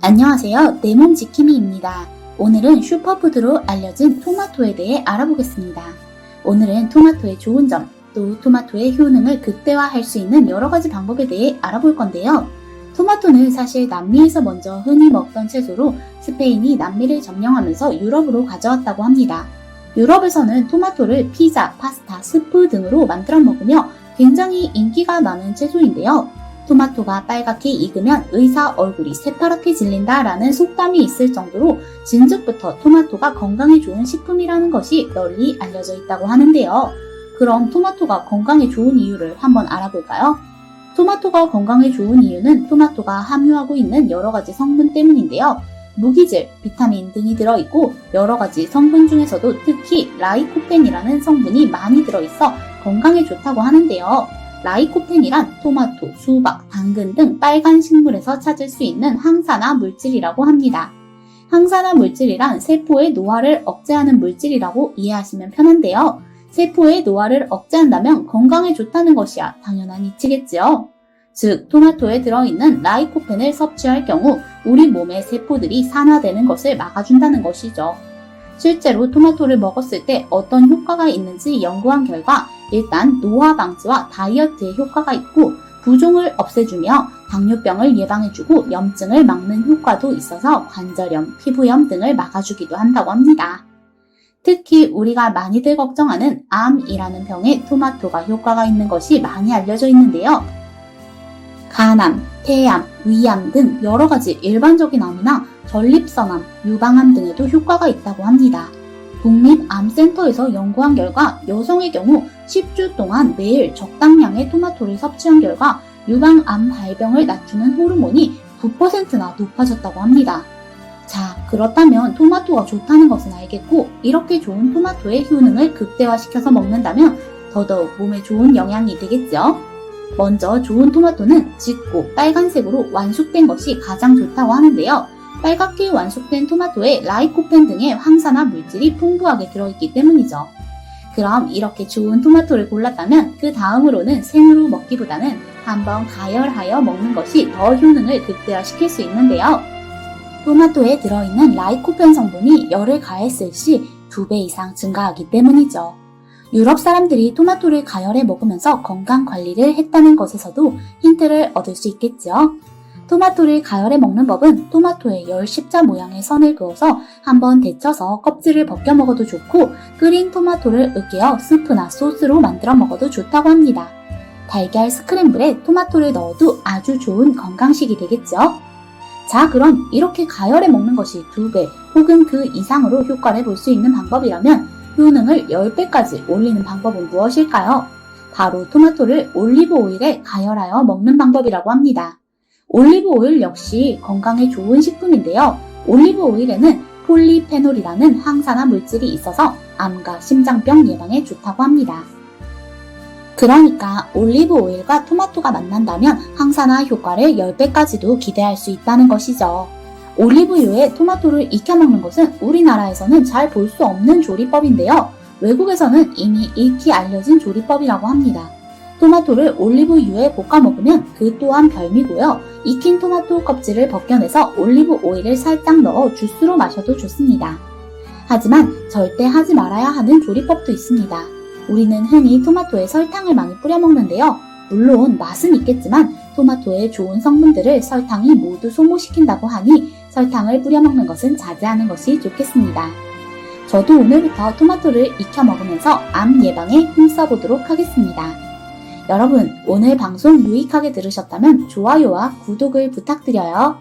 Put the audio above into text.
안녕하세요. 내 몸 지킴이입니다. 오늘은 슈퍼푸드로 알려진 토마토에 대해 알아보겠습니다. 오늘은 토마토의 좋은 점, 또 토마토의 효능을 극대화할 수 있는 여러가지 방법에 대해 알아볼 건데요. 토마토는 사실 남미에서 먼저 흔히 먹던 채소로 스페인이 남미를 점령하면서 유럽으로 가져왔다고 합니다. 유럽에서는 토마토를 피자, 파스타, 스프 등으로 만들어 먹으며 굉장히 인기가 많은 채소인데요. 토마토가 빨갛게 익으면 의사 얼굴이 새파랗게 질린다 라는 속담이 있을 정도로 진즉부터 토마토가 건강에 좋은 식품이라는 것이 널리 알려져 있다고 하는데요. 그럼 토마토가 건강에 좋은 이유를 한번 알아볼까요? 토마토가 건강에 좋은 이유는 토마토가 함유하고 있는 여러가지 성분 때문인데요. 무기질, 비타민 등이 들어있고 여러가지 성분 중에서도 특히 라이코펜이라는 성분이 많이 들어있어 건강에 좋다고 하는데요. 라이코펜이란 토마토, 수박, 당근 등 빨간 식물에서 찾을 수 있는 항산화 물질이라고 합니다. 항산화 물질이란 세포의 노화를 억제하는 물질이라고 이해하시면 편한데요. 세포의 노화를 억제한다면 건강에 좋다는 것이야 당연한 이치겠지요. 즉, 토마토에 들어있는 라이코펜을 섭취할 경우 우리 몸의 세포들이 산화되는 것을 막아준다는 것이죠. 실제로 토마토를 먹었을 때 어떤 효과가 있는지 연구한 결과 일단 노화 방지와 다이어트에 효과가 있고 부종을 없애주며 당뇨병을 예방해주고 염증을 막는 효과도 있어서 관절염, 피부염 등을 막아주기도 한다고 합니다. 특히 우리가 많이들 걱정하는 암이라는 병에 토마토가 효과가 있는 것이 많이 알려져 있는데요. 간암, 폐암, 위암 등 여러가지 일반적인 암이나 전립선암, 유방암 등에도 효과가 있다고 합니다. 국립암센터에서 연구한 결과 여성의 경우 10주 동안 매일 적당량의 토마토를 섭취한 결과 유방암 발병을 낮추는 호르몬이 9%나 높아졌다고 합니다. 자, 그렇다면 토마토가 좋다는 것은 알겠고 이렇게 좋은 토마토의 효능을 극대화시켜서 먹는다면 더더욱 몸에 좋은 영향이 되겠죠? 먼저 좋은 토마토는 짙고 빨간색으로 완숙된 것이 가장 좋다고 하는데요. 빨갛게 완숙된 토마토에 라이코펜 등의 항산화 물질이 풍부하게 들어있기 때문이죠. 그럼 이렇게 좋은 토마토를 골랐다면 그 다음으로는 생으로 먹기보다는 한번 가열하여 먹는 것이 더 효능을 극대화시킬 수 있는데요. 토마토에 들어있는 라이코펜 성분이 열을 가했을 시 2배 이상 증가하기 때문이죠. 유럽 사람들이 토마토를 가열해 먹으면서 건강 관리를 했다는 것에서도 힌트를 얻을 수 있겠죠. 토마토를 가열해 먹는 법은 토마토에 열 십자 모양의 선을 그어서 한번 데쳐서 껍질을 벗겨 먹어도 좋고 끓인 토마토를 으깨어 스프나 소스로 만들어 먹어도 좋다고 합니다. 달걀 스크램블에 토마토를 넣어도 아주 좋은 건강식이 되겠죠. 자, 그럼 이렇게 가열해 먹는 것이 2배 혹은 그 이상으로 효과를 볼 수 있는 방법이라면 효능을 10배까지 올리는 방법은 무엇일까요? 바로 토마토를 올리브 오일에 가열하여 먹는 방법이라고 합니다. 올리브 오일 역시 건강에 좋은 식품인데요. 올리브 오일에는 폴리페놀이라는 항산화 물질이 있어서 암과 심장병 예방에 좋다고 합니다. 그러니까 올리브 오일과 토마토가 만난다면 항산화 효과를 10배까지도 기대할 수 있다는 것이죠. 올리브유에 토마토를 익혀 먹는 것은 우리나라에서는 잘 볼 수 없는 조리법인데요. 외국에서는 이미 익히 알려진 조리법이라고 합니다. 토마토를 올리브유에 볶아 먹으면 그 또한 별미고요. 익힌 토마토 껍질을 벗겨내서 올리브 오일을 살짝 넣어 주스로 마셔도 좋습니다. 하지만 절대 하지 말아야 하는 조리법도 있습니다. 우리는 흔히 토마토에 설탕을 많이 뿌려 먹는데요. 물론 맛은 있겠지만 토마토의 좋은 성분들을 설탕이 모두 소모시킨다고 하니 설탕을 뿌려 먹는 것은 자제하는 것이 좋겠습니다. 저도 오늘부터 토마토를 익혀 먹으면서 암 예방에 힘써보도록 하겠습니다. 여러분, 오늘 방송 유익하게 들으셨다면 좋아요와 구독을 부탁드려요.